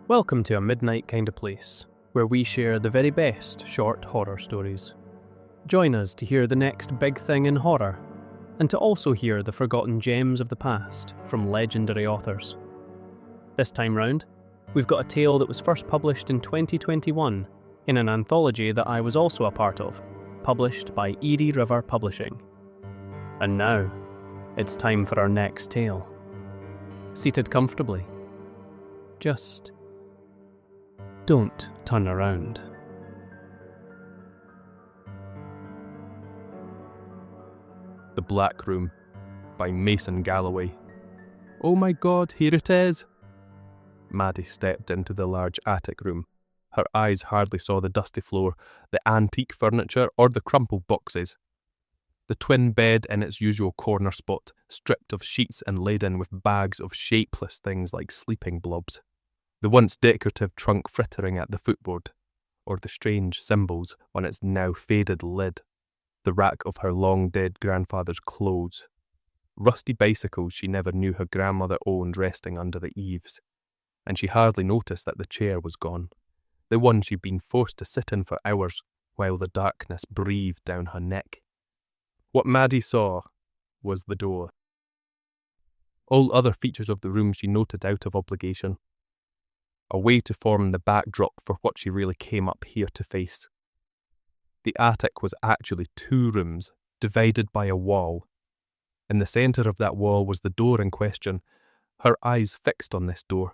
Welcome to A Midnight Kind of Place, where we share the very best short horror stories. Join us to hear the next big thing in horror, and to also hear the forgotten gems of the past from legendary authors. This time round, we've got a tale that was first published in 2021 in an anthology that I was also a part of, published by Eerie River Publishing. And now, it's time for our next tale. Seated comfortably. Just don't turn around. The Black Room by Mason Gallaway. Oh my God, here it is! Maddie stepped into the large attic room. Her eyes hardly saw the dusty floor, the antique furniture, or the crumpled boxes. The twin bed in its usual corner spot, stripped of sheets and laden with bags of shapeless things like sleeping blobs. The once decorative trunk frittering at the footboard, or the strange symbols on its now faded lid. The rack of her long-dead grandfather's clothes. Rusty bicycles she never knew her grandmother owned resting under the eaves. And she hardly noticed that the chair was gone. The one she'd been forced to sit in for hours, while the darkness breathed down her neck. What Maddie saw was the door. All other features of the room she noted out of obligation. A way to form the backdrop for what she really came up here to face. The attic was actually two rooms, divided by a wall. In the centre of that wall was the door in question, her eyes fixed on this door.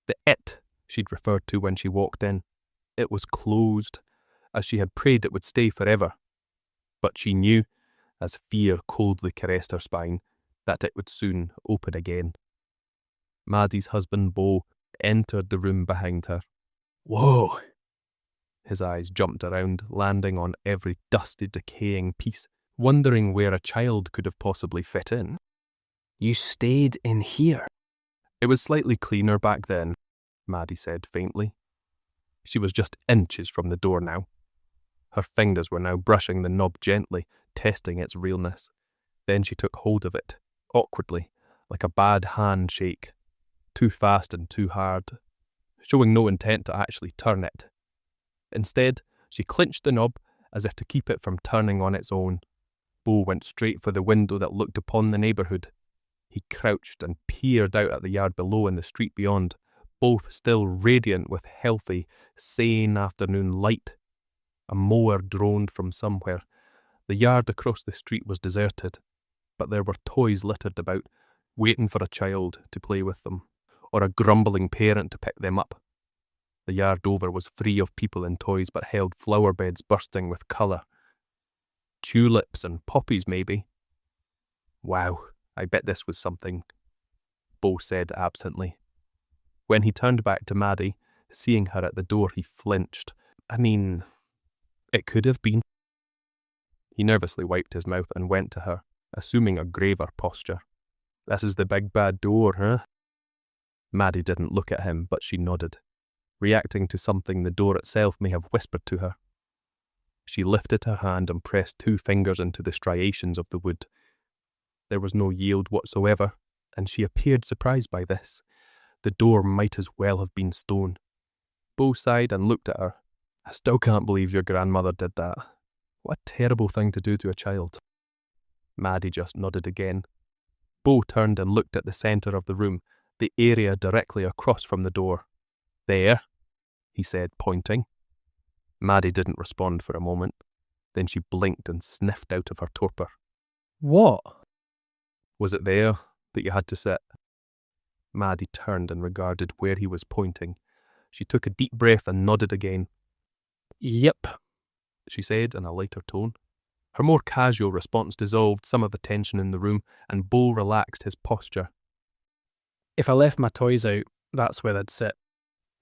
The it she'd referred to when she walked in. It was closed, as she had prayed it would stay forever. But she knew, as fear coldly caressed her spine, that it would soon open again. Maddie's husband, Beau, entered the room behind her. Whoa! His eyes jumped around, landing on every dusty, decaying piece, wondering where a child could have possibly fit in. You stayed in here? It was slightly cleaner back then, Maddie said faintly. She was just inches from the door now. Her fingers were now brushing the knob gently, testing its realness. Then she took hold of it, awkwardly, like a bad handshake. Too fast and too hard, showing no intent to actually turn it. Instead, she clinched the knob as if to keep it from turning on its own. Beau went straight for the window that looked upon the neighbourhood. He crouched and peered out at the yard below and the street beyond, both still radiant with healthy, sane afternoon light. A mower droned from somewhere. The yard across the street was deserted, but there were toys littered about, waiting for a child to play with them, or a grumbling parent to pick them up. The yard over was free of people and toys, but held flower beds bursting with colour. Tulips and poppies, maybe. Wow, I bet this was something, Beau said absently. When he turned back to Maddie, seeing her at the door, he flinched. I mean, it could have been. He nervously wiped his mouth and went to her, assuming a graver posture. This is the big bad door, huh? Maddie didn't look at him, but she nodded, reacting to something the door itself may have whispered to her. She lifted her hand and pressed two fingers into the striations of the wood. There was no yield whatsoever, and she appeared surprised by this. The door might as well have been stone. Beau sighed and looked at her. I still can't believe your grandmother did that. What a terrible thing to do to a child. Maddie just nodded again. Beau turned and looked at the centre of the room, the area directly across from the door. There, he said, pointing. Maddie didn't respond for a moment. Then she blinked and sniffed out of her torpor. What? Was it there that you had to sit? Maddie turned and regarded where he was pointing. She took a deep breath and nodded again. Yep, she said in a lighter tone. Her more casual response dissolved some of the tension in the room, and Beau relaxed his posture. If I left my toys out, that's where they'd sit,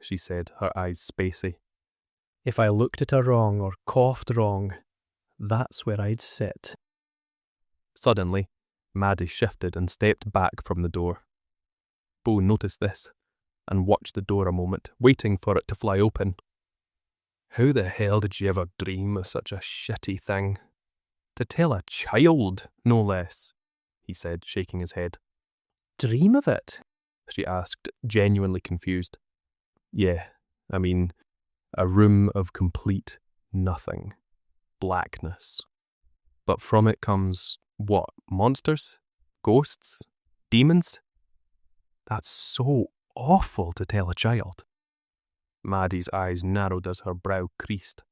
she said, her eyes spacey. If I looked at her wrong or coughed wrong, that's where I'd sit. Suddenly, Maddie shifted and stepped back from the door. Beau noticed this and watched the door a moment, waiting for it to fly open. How the hell did you ever dream of such a shitty thing? To tell a child, no less, he said, shaking his head. Dream of it? She asked, genuinely confused. Yeah, I mean, a room of complete nothing. Blackness. But from it comes, what, monsters? Ghosts? Demons? That's so awful to tell a child. Maddie's eyes narrowed as her brow creased.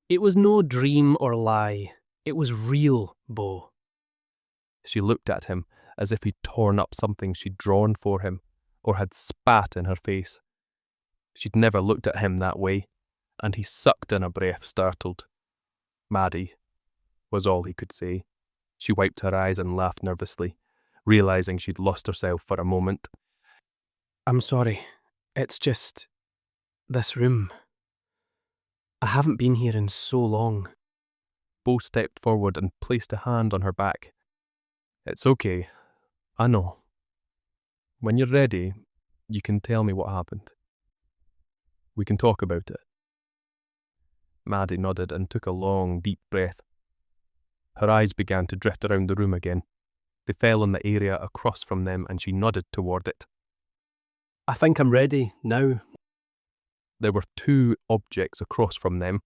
It was no dream or lie. It was real, Bo. She looked at him as if he'd torn up something she'd drawn for him, or had spat in her face. She'd never looked at him that way, and he sucked in a breath, startled. Maddie, was all he could say. She wiped her eyes and laughed nervously, realising she'd lost herself for a moment. I'm sorry. It's just this room. I haven't been here in so long. Bo stepped forward and placed a hand on her back. It's okay. I know. When you're ready, you can tell me what happened. We can talk about it. Maddie nodded and took a long, deep breath. Her eyes began to drift around the room again. They fell on the area across from them and she nodded toward it. I think I'm ready now. There were two objects across from them,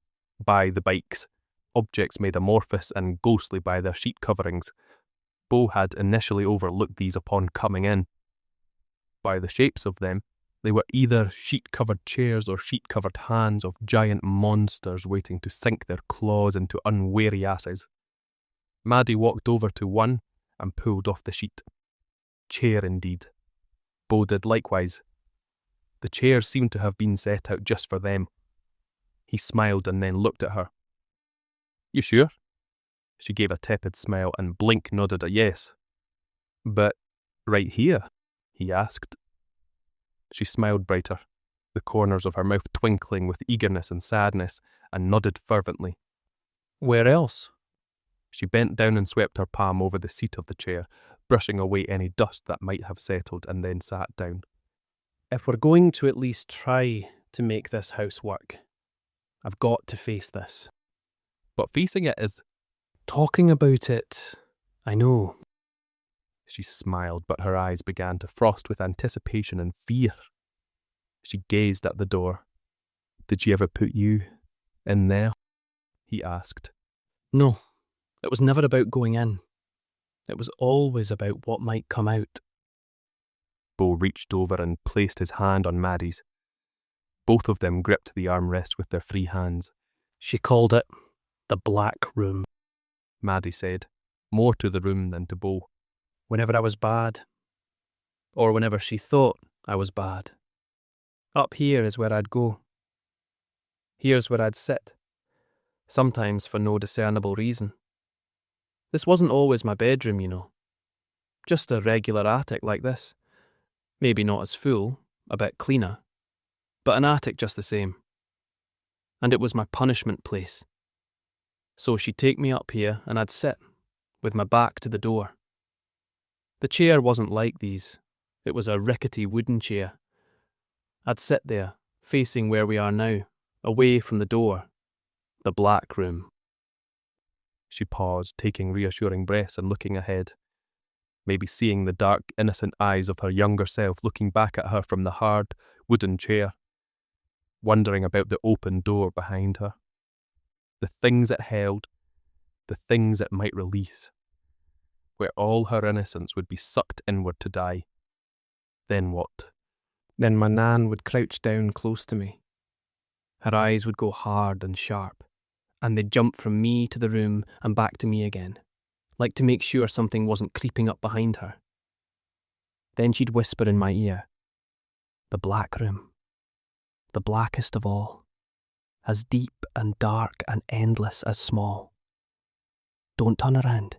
by the bikes, objects made amorphous and ghostly by their sheet coverings. Bo had initially overlooked these upon coming in. By the shapes of them, they were either sheet-covered chairs or sheet-covered hands of giant monsters waiting to sink their claws into unwary asses. Maddie walked over to one and pulled off the sheet. Chair indeed. Bo did likewise. The chair seemed to have been set out just for them. He smiled and then looked at her. You sure? She gave a tepid smile and Blink nodded a yes. But right here? He asked. She smiled brighter, the corners of her mouth twinkling with eagerness and sadness, and nodded fervently. Where else? She bent down and swept her palm over the seat of the chair, brushing away any dust that might have settled, and then sat down. If we're going to at least try to make this house work, I've got to face this. But facing it is... Talking about it, I know. She smiled, but her eyes began to frost with anticipation and fear. She gazed at the door. Did she ever put you in there? He asked. No, it was never about going in. It was always about what might come out. Bo reached over and placed his hand on Maddie's. Both of them gripped the armrest with their free hands. She called it the Black Room. Maddie said, more to the room than to Bo. Whenever I was bad, or whenever she thought I was bad, up here is where I'd go. Here's where I'd sit, sometimes for no discernible reason. This wasn't always my bedroom, you know. Just a regular attic like this. Maybe not as full, a bit cleaner, but an attic just the same. And it was my punishment place. So she'd take me up here and I'd sit, with my back to the door. The chair wasn't like these. It was a rickety wooden chair. I'd sit there, facing where we are now, away from the door, the Black Room. She paused, taking reassuring breaths and looking ahead, maybe seeing the dark, innocent eyes of her younger self looking back at her from the hard, wooden chair, wondering about the open door behind her. The things it held, the things it might release, where all her innocence would be sucked inward to die. Then what? Then my Nan would crouch down close to me. Her eyes would go hard and sharp, and they'd jump from me to the room and back to me again, like to make sure something wasn't creeping up behind her. Then she'd whisper in my ear, "The Black Room, the blackest of all, as deep and dark and endless as small. Don't turn around.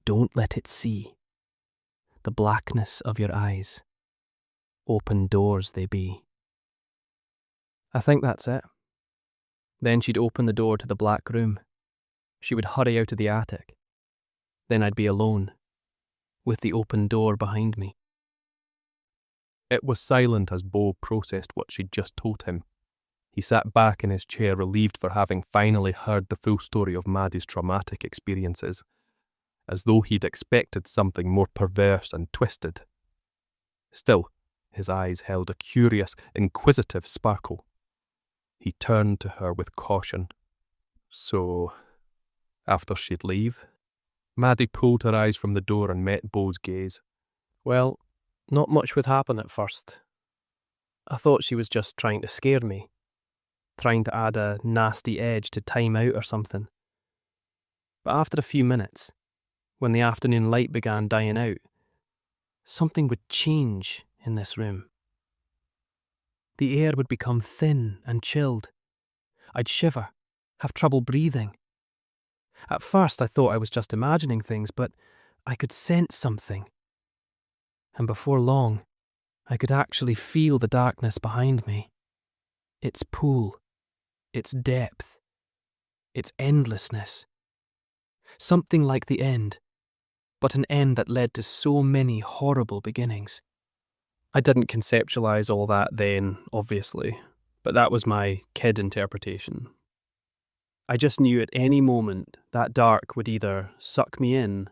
Don't let it see. The blackness of your eyes. Open doors they be." I think that's it. Then she'd open the door to the Black Room. She would hurry out of the attic. Then I'd be alone, with the open door behind me. It was silent as Bo processed what she'd just told him. He sat back in his chair, relieved for having finally heard the full story of Maddie's traumatic experiences, as though he'd expected something more perverse and twisted. Still, His eyes held a curious, inquisitive sparkle. He turned to her with caution. So, after she'd leave? Maddie pulled her eyes from the door and met Beau's gaze. Well, not much would happen at first. I thought she was just trying to scare me, trying to add a nasty edge to time out or something. But after a few minutes, when the afternoon light began dying out, something would change in this room. The air would become thin and chilled. I'd shiver, have trouble breathing. At first I thought I was just imagining things, but I could sense something. And before long, I could actually feel the darkness behind me. Its pull, its depth, its endlessness. Something like the end, but an end that led to so many horrible beginnings. I didn't conceptualize all that then, obviously, but that was my kid interpretation. I just knew at any moment that dark would either suck me in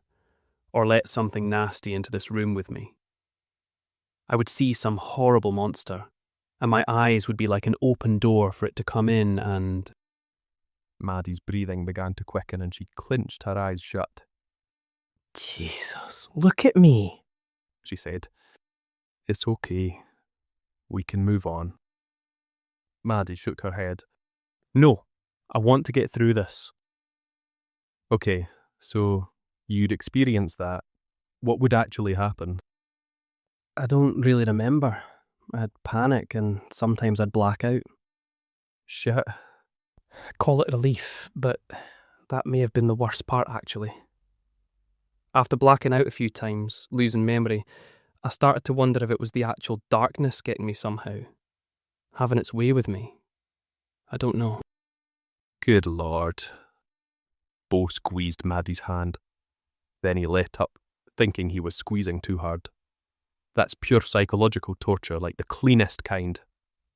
or let something nasty into this room with me. I would see some horrible monster, and my eyes would be like an open door for it to come in and... Maddie's breathing began to quicken and she clinched her eyes shut. Jesus, look at me, she said. It's okay. We can move on. Maddie shook her head. No, I want to get through this. Okay, so you'd experience that. What would actually happen? I don't really remember. I'd panic and sometimes I'd black out. Shit. Call it relief, but that may have been the worst part actually. After blacking out a few times, losing memory, I started to wonder if it was the actual darkness getting me somehow, having its way with me. I don't know. Good Lord. Beau squeezed Maddie's hand. Then he let up, thinking he was squeezing too hard. That's pure psychological torture, like the cleanest kind.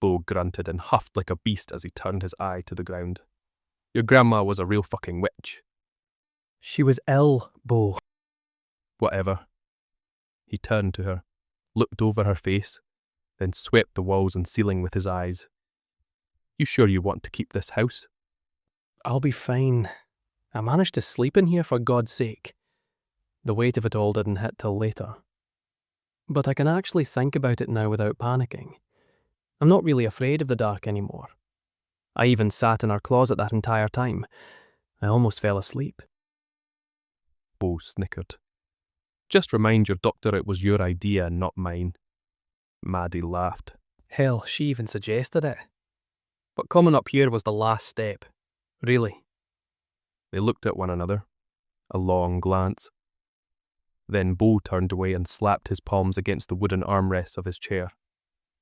Beau grunted and huffed like a beast as he turned his eye to the ground. Your grandma was a real fucking witch. She was ill, Beau. Whatever. He turned to her, looked over her face, then swept the walls and ceiling with his eyes. You sure you want to keep this house? I'll be fine. I managed to sleep in here for God's sake. The weight of it all didn't hit till later. But I can actually think about it now without panicking. I'm not really afraid of the dark anymore. I even sat in our closet that entire time. I almost fell asleep. Beau snickered. Just remind your doctor it was your idea and not mine. Maddie laughed. Hell, she even suggested it. But coming up here was the last step. Really. They looked at one another. A long glance. Then Beau turned away and slapped his palms against the wooden armrests of his chair.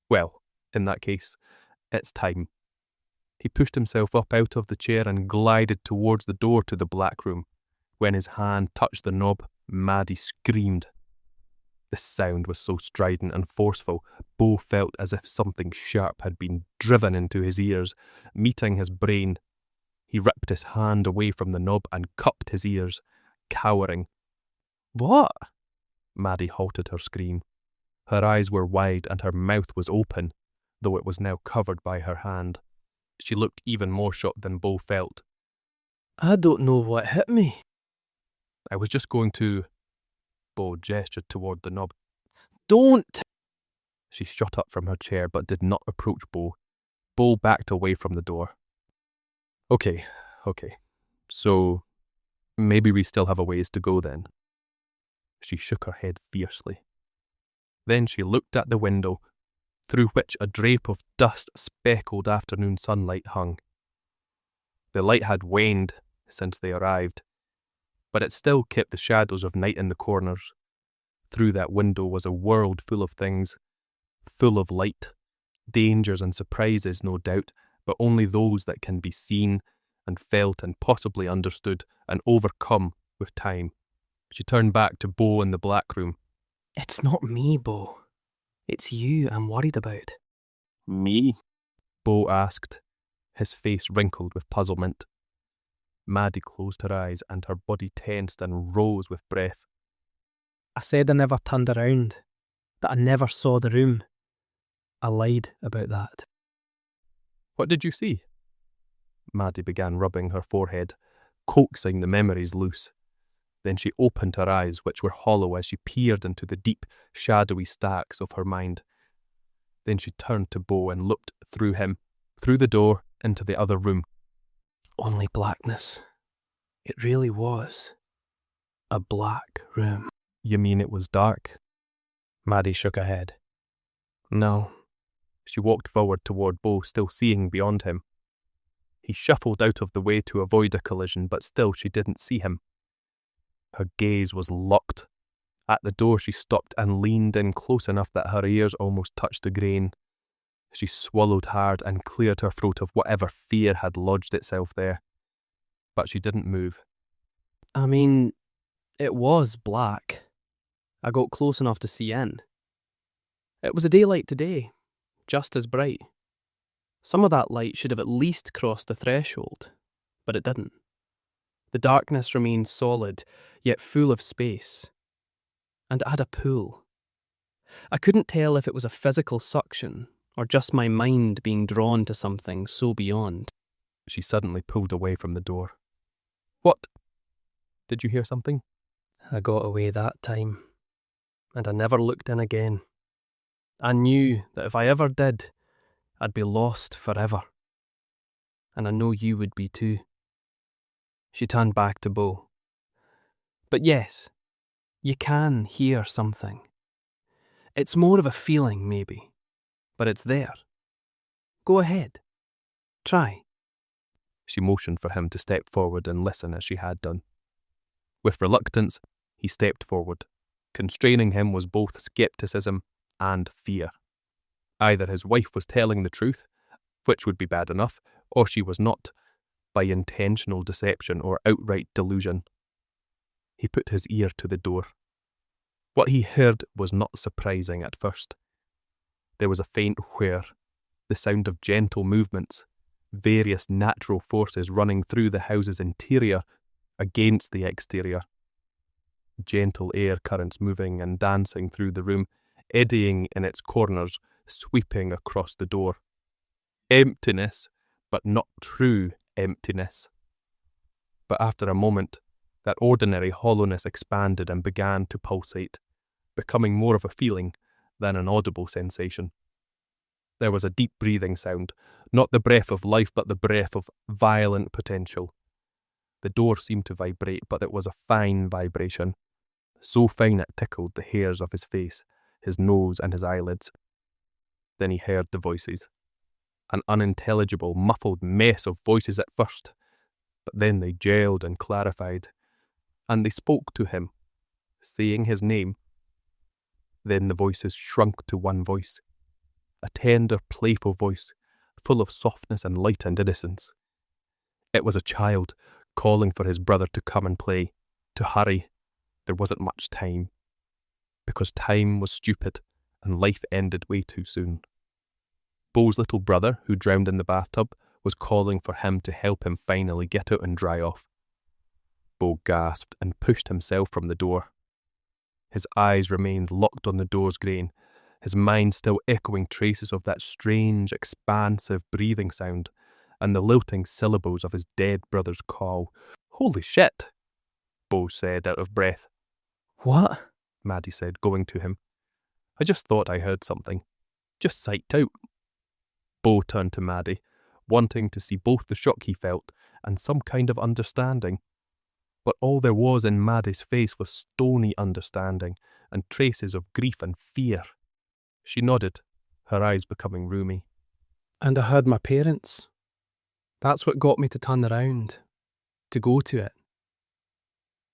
Well, in that case, it's time. He pushed himself up out of the chair and glided towards the door to the black room. When his hand touched the knob, Maddie screamed. The sound was so strident and forceful, Beau felt as if something sharp had been driven into his ears, meeting his brain. He ripped his hand away from the knob and cupped his ears, cowering. What? Maddie halted her scream. Her eyes were wide and her mouth was open, though it was now covered by her hand. She looked even more shocked than Beau felt. I don't know what hit me. I was just going to... Beau gestured toward the knob. Don't! She shot up from her chair but did not approach Beau. Beau backed away from the door. Okay. So, maybe we still have a ways to go then. She shook her head fiercely. Then she looked at the window, through which a drape of dust-speckled afternoon sunlight hung. The light had waned since they arrived, but it still kept the shadows of night in the corners. Through that window was a world full of things, full of light, dangers and surprises, no doubt, but only those that can be seen and felt and possibly understood and overcome with time. She turned back to Beau in the black room. It's not me, Beau. It's you I'm worried about. Me? Beau asked, his face wrinkled with puzzlement. Maddie closed her eyes and her body tensed and rose with breath. I said I never turned around, that I never saw the room. I lied about that. What did you see? Maddie began rubbing her forehead, coaxing the memories loose. Then she opened her eyes, which were hollow as she peered into the deep, shadowy stacks of her mind. Then she turned to Bo and looked through him, through the door, into the other room. Only blackness. It really was. A black room. You mean it was dark? Maddie shook her head. No. She walked forward toward Bo, still seeing beyond him. He shuffled out of the way to avoid a collision, but still she didn't see him. Her gaze was locked. At the door she stopped and leaned in close enough that her ears almost touched the grain. She swallowed hard and cleared her throat of whatever fear had lodged itself there. But she didn't move. I mean, it was black. I got close enough to see in. It was a daylight today, just as bright. Some of that light should have at least crossed the threshold, but it didn't. The darkness remained solid, yet full of space. And it had a pull. I couldn't tell if it was a physical suction, or just my mind being drawn to something so beyond. She suddenly pulled away from the door. What? Did you hear something? I got away that time, and I never looked in again. I knew that if I ever did, I'd be lost forever. And I know you would be too. She turned back to Bo. But yes, you can hear something. It's more of a feeling, maybe, but it's there. Go ahead. Try. She motioned for him to step forward and listen as she had done. With reluctance, he stepped forward. Constraining him was both skepticism and fear. Either his wife was telling the truth, which would be bad enough, or she was not, by intentional deception or outright delusion. He put his ear to the door. What he heard was not surprising at first. There was a faint whir, the sound of gentle movements, various natural forces running through the house's interior against the exterior. Gentle air currents moving and dancing through the room, eddying in its corners, sweeping across the door. Emptiness, but not true emptiness. But after a moment, that ordinary hollowness expanded and began to pulsate, becoming more of a feeling than an audible sensation. There was a deep breathing sound, not the breath of life, but the breath of violent potential. The door seemed to vibrate, but it was a fine vibration, so fine it tickled the hairs of his face, his nose and his eyelids. Then he heard the voices. An unintelligible, muffled mess of voices at first, but then they gelled and clarified, and they spoke to him, saying his name. Then the voices shrunk to one voice, a tender, playful voice, full of softness and light and innocence. It was a child calling for his brother to come and play, to hurry. There wasn't much time, because time was stupid and life ended way too soon. Bo's little brother, who drowned in the bathtub, was calling for him to help him finally get out and dry off. Bo gasped and pushed himself from the door. His eyes remained locked on the door's grain, his mind still echoing traces of that strange, expansive breathing sound and the lilting syllables of his dead brother's call. "Holy shit," Bo said out of breath. What? Maddie said, going to him. "I just thought I heard something. Just psyched out." Bo turned to Maddie, wanting to see both the shock he felt and some kind of understanding. But all there was in Maddie's face was stony understanding and traces of grief and fear. She nodded, her eyes becoming rheumy. And I heard my parents. That's what got me to turn around, to go to it.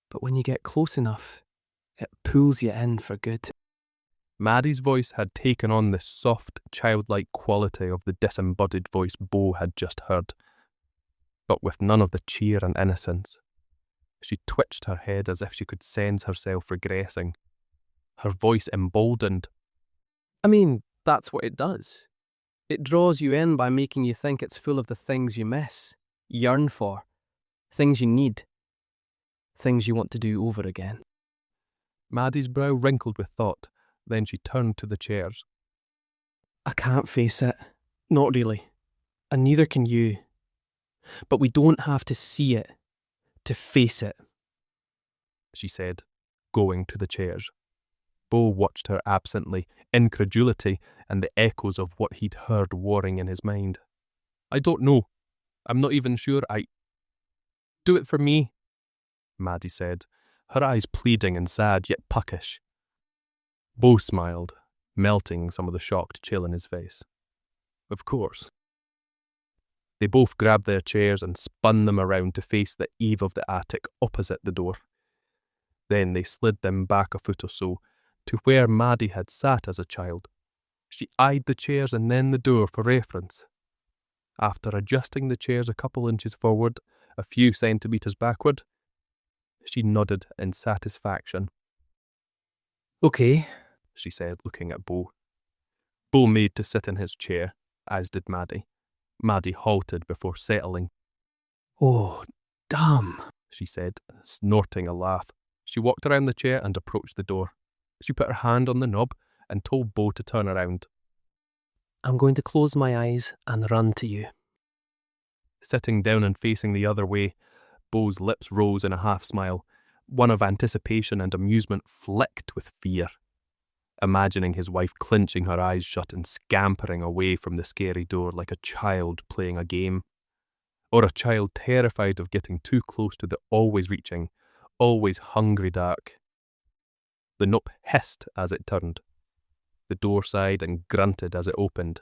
But when you get close enough, it pulls you in for good. Maddie's voice had taken on the soft, childlike quality of the disembodied voice Bo had just heard, but with none of the cheer and innocence. She twitched her head as if she could sense herself regressing. Her voice emboldened. I mean, that's what it does. It draws you in by making you think it's full of the things you miss, yearn for, things you need, things you want to do over again. Maddie's brow wrinkled with thought, then she turned to the chairs. I can't face it. Not really. And neither can you. But we don't have to see it to face it, she said, going to the chairs. Bo watched her absently, incredulity and the echoes of what he'd heard warring in his mind. I don't know. I'm not even sure I... Do it for me, Maddie said, her eyes pleading and sad yet puckish. Bo smiled, melting some of the shocked chill in his face. Of course. They both grabbed their chairs and spun them around to face the eave of the attic opposite the door. Then they slid them back a foot or so, to where Maddie had sat as a child. She eyed the chairs and then the door for reference. After adjusting the chairs a couple inches forward, a few centimetres backward, she nodded in satisfaction. Okay, she said, looking at Bo. Bo made to sit in his chair, as did Maddie. Maddie halted before settling. Oh, damn, she said, snorting a laugh. She walked around the chair and approached the door. She put her hand on the knob and told Bo to turn around. I'm going to close my eyes and run to you. Sitting down and facing the other way, Bo's lips rose in a half-smile, one of anticipation and amusement flicked with fear, imagining his wife clenching her eyes shut and scampering away from the scary door like a child playing a game, or a child terrified of getting too close to the always reaching, always hungry dark. The knob hissed as it turned. The door sighed and grunted as it opened.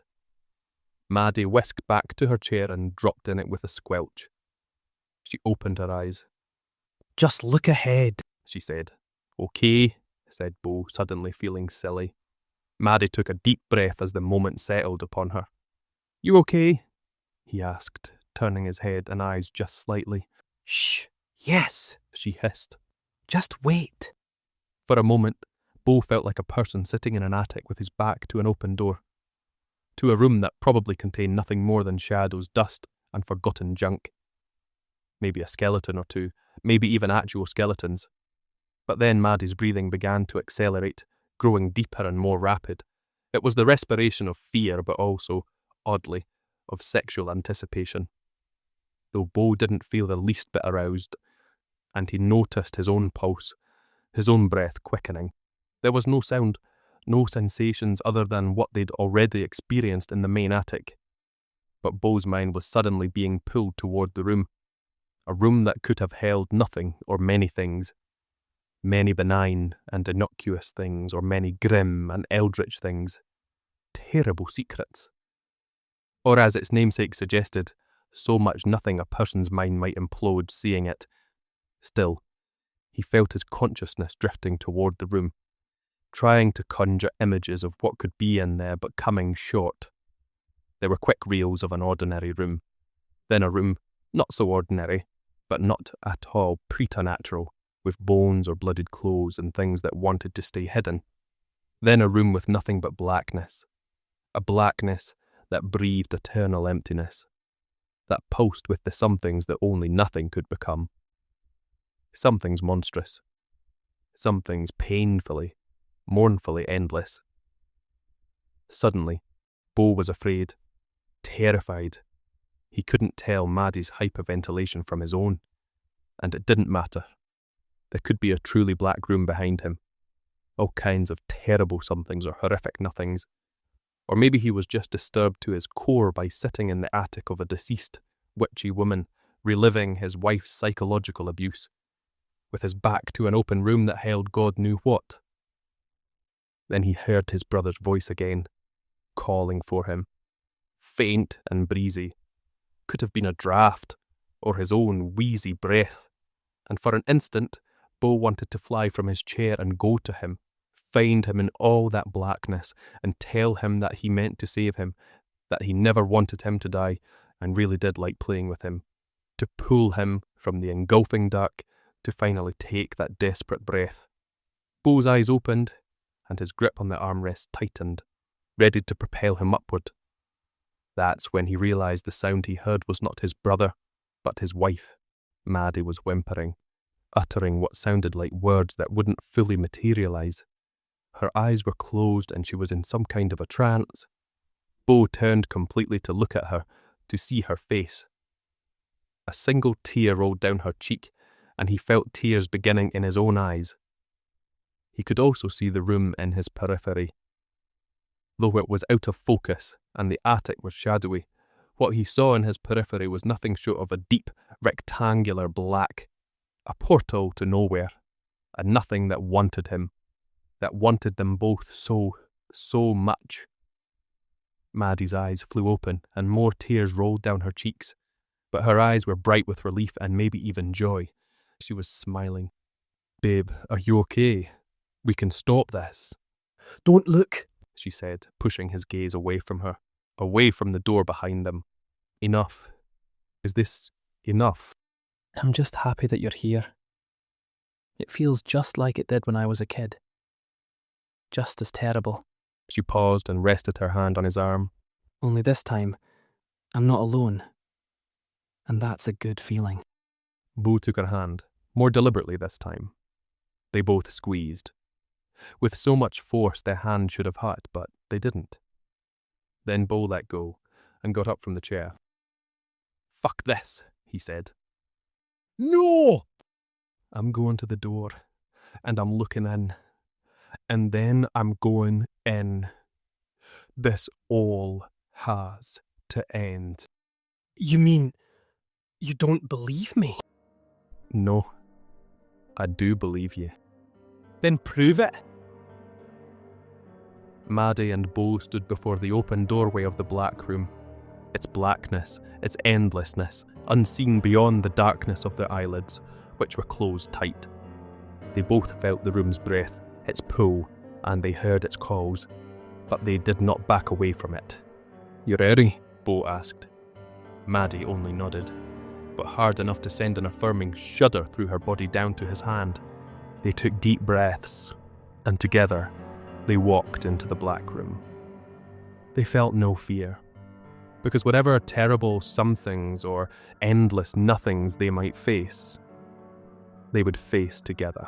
Maddie whisked back to her chair and dropped in it with a squelch. She opened her eyes. Just look ahead, she said. Okay, said Bo, suddenly feeling silly. Maddie took a deep breath as the moment settled upon her. You okay? He asked, turning his head and eyes just slightly. Shh, yes, she hissed. Just wait. For a moment, Bo felt like a person sitting in an attic with his back to an open door, to a room that probably contained nothing more than shadows, dust, and forgotten junk. Maybe a skeleton or two, maybe even actual skeletons. But then Maddie's breathing began to accelerate, growing deeper and more rapid. It was the respiration of fear, but also, oddly, of sexual anticipation. Though Bo didn't feel the least bit aroused, and he noticed his own pulse, his own breath quickening. There was no sound, no sensations other than what they'd already experienced in the main attic. But Bo's mind was suddenly being pulled toward the room. A room that could have held nothing or many things. Many benign and innocuous things, or many grim and eldritch things. Terrible secrets. Or as its namesake suggested, so much nothing a person's mind might implode seeing it. Still, he felt his consciousness drifting toward the room, trying to conjure images of what could be in there, but coming short. There were quick reels of an ordinary room, then a room not so ordinary, but not at all preternatural, with bones or blooded clothes and things that wanted to stay hidden. Then a room with nothing but blackness, a blackness that breathed eternal emptiness, that pulsed with the somethings that only nothing could become. Some things monstrous, some things painfully, mournfully endless. Suddenly, Bo was afraid, terrified. He couldn't tell Maddie's hyperventilation from his own, and it didn't matter. There could be a truly black room behind him, all kinds of terrible somethings or horrific nothings. Or maybe he was just disturbed to his core by sitting in the attic of a deceased, witchy woman, reliving his wife's psychological abuse, with his back to an open room that held God knew what. Then he heard his brother's voice again, calling for him, faint and breezy. Could have been a draught, or his own wheezy breath, and for an instant, Bo wanted to fly from his chair and go to him, find him in all that blackness, and tell him that he meant to save him, that he never wanted him to die, and really did like playing with him, to pull him from the engulfing dark, to finally take that desperate breath. Bo's eyes opened, and his grip on the armrest tightened, ready to propel him upward. That's when he realised the sound he heard was not his brother, but his wife. Maddie was whimpering, uttering what sounded like words that wouldn't fully materialise. Her eyes were closed and she was in some kind of a trance. Bo turned completely to look at her, to see her face. A single tear rolled down her cheek, and he felt tears beginning in his own eyes. He could also see the room in his periphery. Though it was out of focus and the attic was shadowy, what he saw in his periphery was nothing short of a deep, rectangular black, a portal to nowhere, a nothing that wanted him, that wanted them both so much. Maddie's eyes flew open and more tears rolled down her cheeks, but her eyes were bright with relief and maybe even joy. She was smiling. "Babe, are you okay? We can stop this," Don't look. she said, pushing his gaze away from her, away from the door behind them. "Enough. Is this enough?" I'm just happy that you're here. It feels just like it did when I was a kid. Just as terrible. She paused and rested her hand on his arm. Only this time, I'm not alone. And that's a good feeling. Bo took her hand, more deliberately this time. They both squeezed. With so much force their hand should have hurt, but they didn't. Then Bo let go and got up from the chair. "Fuck this," he said. No! "I'm going to the door, and I'm looking in, and then I'm going in. This all has to end." You mean you don't believe me? "No, I do believe you." Then prove it. Maddie and Bo stood before the open doorway of the black room. Its blackness, its endlessness, unseen beyond the darkness of their eyelids, which were closed tight. They both felt the room's breath, its pull, and they heard its calls, but they did not back away from it. "You ready?" Bo asked. Maddie only nodded, but hard enough to send an affirming shudder through her body down to his hand. They took deep breaths, and together, they walked into the black room. They felt no fear, because whatever terrible somethings or endless nothings they might face, they would face together.